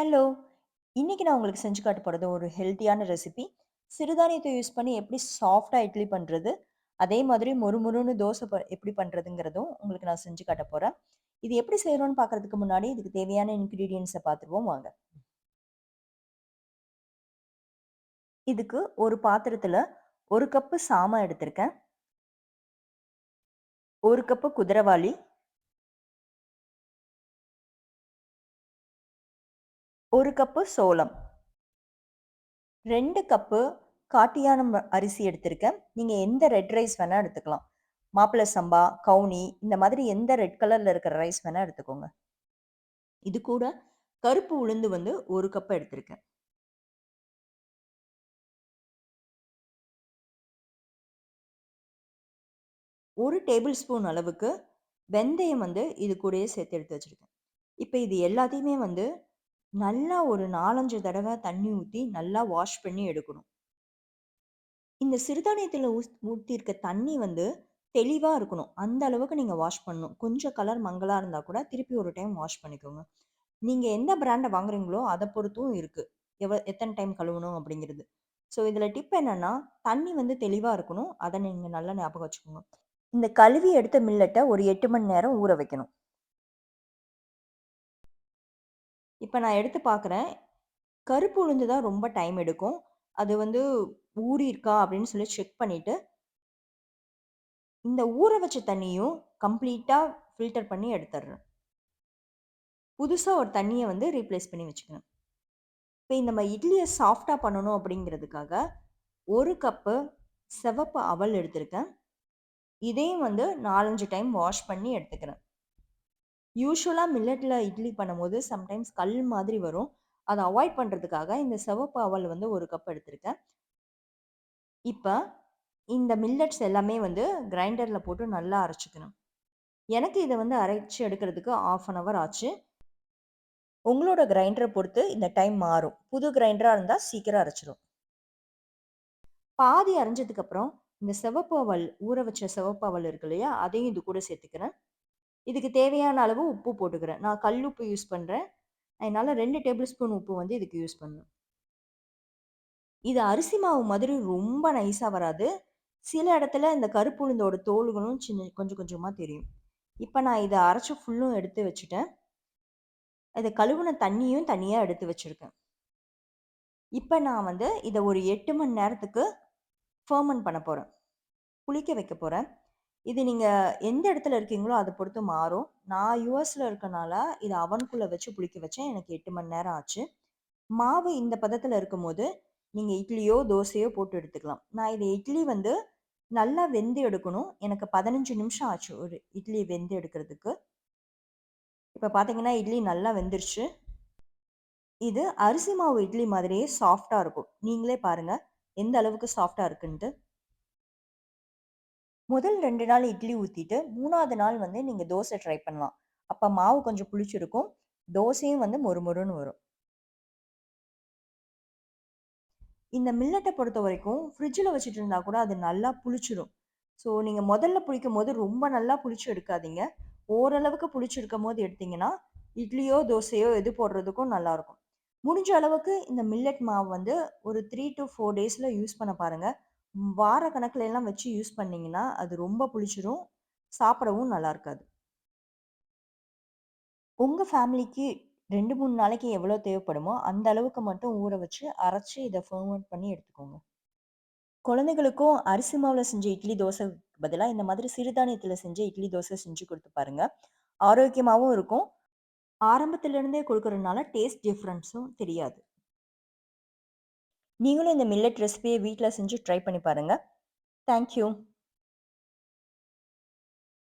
Hello! இன்னைக்கு நான் உங்களுக்கு செஞ்சு காட்ட போறது ஒரு ஹெல்த்தியான ரெசிபி. சிறுதானியத்த யூஸ் பண்ணி எப்படி சாஃப்ட்டா இட்லி பண்றது, அதே மாதிரி மொறுமொறுன்னு தோசை எப்படி பண்றதுங்கிறதும் உங்களுக்கு நான் செஞ்சு காட்ட போறேன். இது எப்படி செய்றோம்னு பார்க்கறதுக்கு முன்னாடி, இதுக்கு தேவையான இன்கிரீடியன்ட்ஸ பார்த்துருவோம் வாங்க. இதுக்கு ஒரு பாத்திரத்துல 1 கப்பு சாமம் எடுத்திருக்கேன். 1 கப்பு குதிரவாளி, 1 கப்பு சோளம், 2 கப்பு காட்டு அரிசி எடுத்திருக்கேன். நீங்க எந்த ரெட் ரைஸ் வேணா எடுத்துக்கலாம். மாப்பிள சம்பா, கவுனி இந்த மாதிரி எந்த ரெட் கலர்ல இருக்கிற ரைஸ் வேணா எடுத்துக்கோங்க. இது கூட கருப்பு உளுந்து 1 கப் எடுத்திருக்கேன். 1 டேபிள் ஸ்பூன் அளவுக்கு வெந்தயம் இது கூடயே சேர்த்து எடுத்து வச்சிருக்கேன். இப்ப இது எல்லாத்தையுமே நல்லா ஒரு 4, 5 தடவ தண்ணி ஊத்தி நல்லா வாஷ் பண்ணி எடுக்கணும். இந்த சிறுதானியத்தில ஊத்தியிருக்க தண்ணி தெளிவா இருக்கணும். அந்த அளவுக்கு நீங்க வாஷ் பண்ணணும். கொஞ்சம் கலர் மங்கலா இருந்தா கூட திருப்பி ஒரு டைம் வாஷ் பண்ணிக்கோங்க. நீங்க எந்த பிராண்ட வாங்குறீங்களோ, அத பொறுத்தும் இருக்கு. எத்தன டைம் கழுவணும் அப்படிங்கிறது. ஸோ இதுல டிப் என்னன்னா, தண்ணி தெளிவா இருக்கணும். அத நீங்க நல்லா ஞாபகம் வச்சுக்கோங்க. இந்த கழுவி எடுத்த மில்லட்ட ஒரு 8 மணி நேரம் ஊற வைக்கணும். இப்ப நான் எடுத்து பார்க்குறேன். கருப்பு உளுந்து தான் ரொம்ப டைம் எடுக்கும். அது ஊறியிருக்கா அப்படின்னு சொல்லி செக் பண்ணிட்டு, இந்த ஊற வச்ச தண்ணியும் கம்ப்ளீட்டா ஃபில்டர் பண்ணி எடுத்துர்றேன். புதுசா ஒரு தண்ணிய ரீப்ளேஸ் பண்ணி வச்சுக்கணும். இப்ப நம்ம இட்லிய சாஃப்ட்டா பண்ணணும் அப்படிங்கிறதுக்காக, 1 கப்பு சிவப்பு அவல் எடுத்திருக்கேன். இதையும் 4, 5 டைம் வாஷ் பண்ணி எடுத்துக்கிறேன். யூசுவலா மில்லட்ல இட்லி பண்ணும்போது சம்டைம்ஸ் கல் மாதிரி வரும். அத அவாய்ட் பண்றதுக்காக இந்த சிவப்பு அவல் 1 கப் எடுத்திருக்கேன். இப்ப இந்த மில்லட்ஸ் எல்லாமே கிரைண்டர்ல போட்டு நல்லா அரைச்சுக்கணும். எனக்கு இத அரைச்சு எடுக்கிறதுக்கு 1/2 அன் ஹவர் ஆச்சு. உங்களோட கிரைண்டர பொறுத்து இந்த டைம் மாறும். புது கிரைண்டரா இருந்தா சீக்கிரம் அரைச்சிரும். பாதி அரைஞ்சதுக்கு அப்புறம் இந்த சிவப்பு அவல் ஊற வச்ச சிவப்பு அவல் இருக்கு இல்லையா? அதையும் இது கூட சேர்த்துக்கிறேன். இதுக்கு தேவையான அளவு உப்பு போட்டுக்கிறேன். நான் கல் உப்பு யூஸ் பண்றேன். அதனால 2 டேபிள் ஸ்பூன் உப்பு இதுக்கு யூஸ் பண்ணணும். இது அரிசி மாவு மாதிரி ரொம்ப நைஸா வராது. சில இடத்துல இந்த கருப்பு உளுந்தோட தோல்களும் கொஞ்சம் கொஞ்சமா தெரியும். இப்ப நான் இத அரைச்சு ஃபுல்லும் எடுத்து வச்சுட்டேன். இத கழுவுன தண்ணியும் தனியா எடுத்து வச்சிருக்கேன். இப்ப நான் இத ஒரு 8 மணி நேரத்துக்கு ஃபெர்மென்ட் பண்ண போறேன். புளிக்க வைக்க போறேன். இது நீங்க எந்த இடத்துல இருக்கீங்களோ அத பொறுத்து மாறும். நான் யுஎஸ்ல இருக்கனால இத அவனுக்குள்ள வச்சு புளிக்க வச்சேன். எனக்கு 8 மணி நேரம் ஆச்சு. மாவு இந்த பதத்துல இருக்கும்போது, நீங்க இட்லியோ, தோசையோ போட்டு எடுத்துக்கலாம். நான் இது இட்லி நல்லா வெந்து எடுக்கணும். எனக்கு 15 நிமிஷம் ஆச்சு ஒரு இட்லி வெந்து எடுக்கிறதுக்கு. இப்ப பார்த்தீங்கன்னா, இட்லி நல்லா வெந்துருச்சு. இது அரிசி மாவு இட்லி மாதிரியே சாஃப்ட்டா இருக்கும். நீங்களே பாருங்க, எந்த அளவுக்கு சாஃப்ட்டா இருக்குன்ட்டு. முதல் 2 நாள் இட்லி ஊத்திட்டு, 3வது நாள் நீங்க தோசை ட்ரை பண்ணலாம். அப்ப மாவு கொஞ்சம் புளிச்சிருக்கும். தோசையும் மொறுமொறுன்னு வரும். இந்த மில்லட்ட பொறுத்தவரைக்கும் ஃப்ரிட்ஜ்ல வச்சுட்டு இருந்தா கூட அது நல்லா புளிச்சிரும். ஸோ நீங்க முதல்ல புளிக்கும்போது ரொம்ப நல்லா புளிச்சு எடுக்காதீங்க. ஓரளவுக்கு புளிச்சிருக்கும்போது எடுத்தீங்கன்னா, இட்லியோ, தோசையோ எது போடுறதுக்கும் நல்லாருக்கும். முடிஞ்ச அளவுக்கு இந்த மில்லட் மாவு ஒரு 3 டூ 4 டேஸ்ல யூஸ் பண்ண பாருங்க. வார கணக்குல எல்லாம் வச்சு யூஸ் பண்ணீங்கன்னா, அது ரொம்ப புளிச்சிரும். சாப்பிடவும் நல்லா இருக்காது. உங்க ஃபேமிலிக்கு 2, 3 நாளைக்கு எவ்வளோ தேவைப்படுமோ, அந்த அளவுக்கு மட்டும் ஊற வச்சு, அரைச்சு இத ஃபெர்மென்ட் பண்ணி எடுத்துக்கோங்க. குழந்தைகளுக்கும் அரிசி மாவுல செஞ்ச இட்லி, தோசைக்கு பதிலா இந்த மாதிரி சிறுதானியத்தில செஞ்ச இட்லி, தோசை செஞ்சு குடுத்து பாருங்க. ஆரோக்கியமாவும் இருக்கும். ஆரம்பத்திலிருந்தே குடுக்கறதுனால டேஸ்ட் டிஃபரன்ஸும் தெரியாது. நீங்களும் இந்த மில்லட் ரெசிபிய வீட்ல செஞ்சு ட்ரை பண்ணி பாருங்க. Thank you.